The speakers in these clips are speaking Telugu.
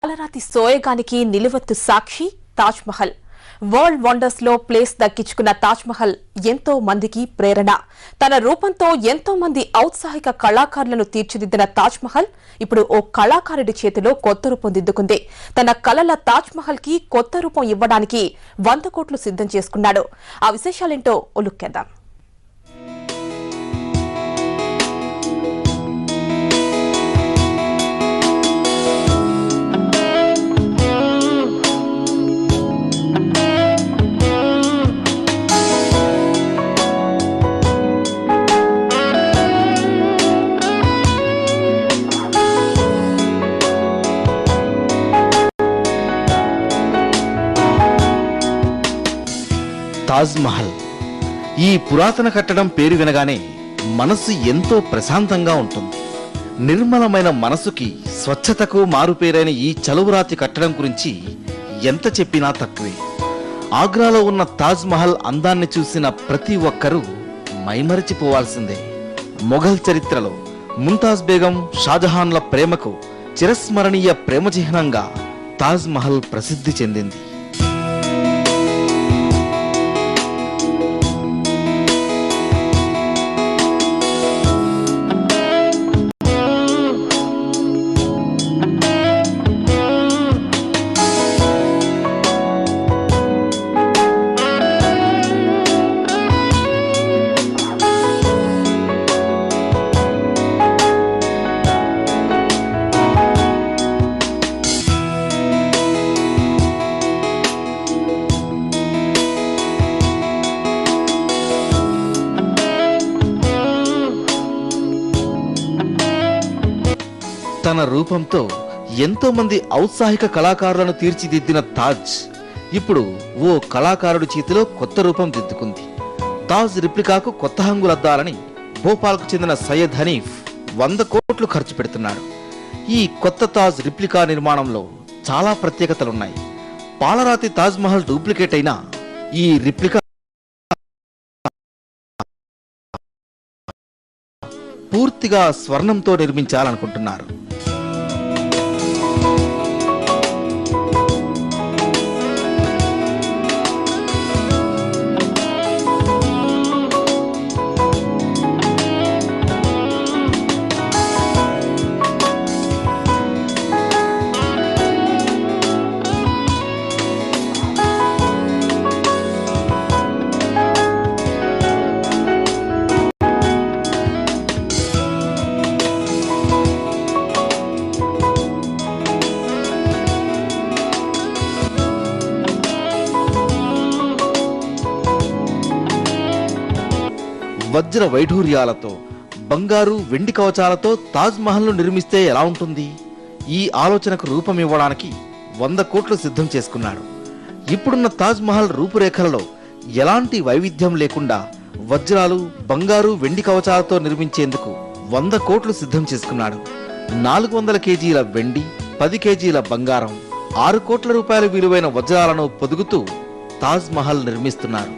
పాలరాతి సోయగానికి నిలువెత్తు సాక్షి తాజ్ మహల్. వరల్డ్ వండర్స్ లో ప్లేస్ దక్కించుకున్న తాజ్ మహల్ ఎంతో మందికి ప్రేరణ. తన రూపంతో ఎంతో మంది ఔత్సాహిక కళాకారులను తీర్చిదిద్దిన తాజ్ మహల్ ఇప్పుడు ఓ కళాకారుడి చేతిలో కొత్త రూపం దిద్దుకుంది. తన కళల తాజ్ మహల్ కి కొత్త రూపం ఇవ్వడానికి 100 కోట్లు సిద్ధం చేసుకున్నాడు. ఆ విశేషాలేంటో ఒలుక్కేద్దాం. తాజ్ మహల్ ఈ పురాతన కట్టడం పేరు వినగానే మనసు ఎంతో ప్రశాంతంగా ఉంటుంది. నిర్మలమైన మనసుకి స్వచ్ఛతకు మారుపేరైన ఈ చలువరాతి కట్టడం గురించి ఎంత చెప్పినా తక్కువే. ఆగ్రాలో ఉన్న తాజ్ మహల్ అందాన్ని చూసిన ప్రతి ఒక్కరూ మైమరిచిపోవాల్సిందే. మొఘల్ చరిత్రలో ముంతాజ్ బేగం, షాజహాన్ల ప్రేమకు చిరస్మరణీయ ప్రేమ చిహ్నంగా తాజ్ మహల్ ప్రసిద్ధి చెందింది. తన రూపంతో ఎంతో మంది ఔత్సాహిక కళాకారులను తీర్చిదిద్దిన తాజ్ ఇప్పుడు ఓ కళాకారుడి చేతిలో కొత్త రూపం దిద్దుకుంది. తాజ్ రిప్లికాకు కొత్త హంగులద్దాలని భోపాల్కు చెందిన సయ్యద్ హనీఫ్ 100 కోట్లు ఖర్చు పెడుతున్నాడు. ఈ కొత్త తాజ్ రిప్లికా నిర్మాణంలో చాలా ప్రత్యేకతలున్నాయి. పాలరాతి తాజ్ మహల్ డూప్లికేట్ అయిన ఈ రిప్లికా పూర్తిగా స్వర్ణంతో నిర్మించాలనుకుంటున్నారు. వజ్ర వైఢూర్యాలతో, బంగారు, వెండి కవచాలతో తాజ్ మహల్ ను నిర్మిస్తే ఎలా ఉంటుంది? ఈ ఆలోచనకు రూపం ఇవ్వడానికి 100 కోట్లు సిద్ధం చేసుకున్నాడు. ఇప్పుడున్న తాజ్ మహల్ రూపురేఖలలో ఎలాంటి వైవిధ్యం లేకుండా వజ్రాలు, బంగారు, వెండి కవచాలతో నిర్మించేందుకు 100 కోట్లు సిద్ధం చేసుకున్నాడు. 400 కేజీల వెండి, 10 కేజీల బంగారం, 6 కోట్ల రూపాయల విలువైన వజ్రాలను పొదుగుతూ తాజ్ మహల్ నిర్మిస్తున్నారు.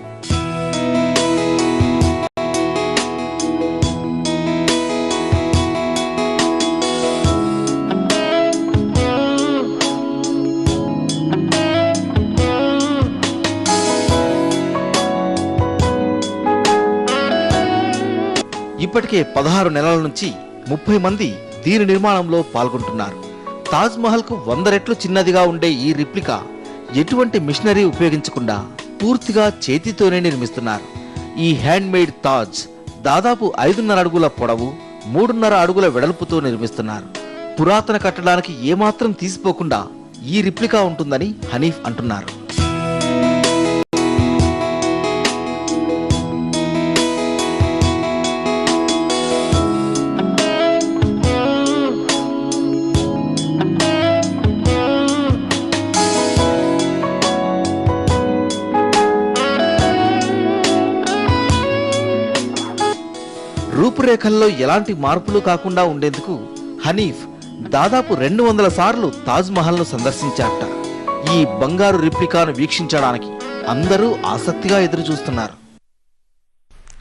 ఇప్పటికే 16 నెలల నుంచి 30 మంది దీని నిర్మాణంలో పాల్గొంటున్నారు. తాజ్ మహల్ కు 100 రెట్లు చిన్నదిగా ఉండే ఈ రిప్లికా ఎటువంటి మిషనరీ ఉపయోగించకుండా పూర్తిగా చేతితోనే నిర్మిస్తున్నారు. ఈ హ్యాండ్ మేడ్ తాజ్ దాదాపు 5.5 అడుగుల పొడవు, 3.5 అడుగుల వెడల్పుతో నిర్మిస్తున్నారు. పురాతన కట్టడానికి ఏమాత్రం తీసిపోకుండా ఈ రిప్లికా ఉంటుందని హనీఫ్ అంటున్నారు. రూపురేఖల్లో ఎలాంటి మార్పులు కాకుండా ఉండేందుకు హనీఫ్ దాదాపు 200 సార్లు తాజ్ మహల్ ను సందర్శించారట. ఈ బంగారు రిప్లికాను వీక్షించడానికి అందరూ ఆసక్తిగా ఎదురు చూస్తున్నారు.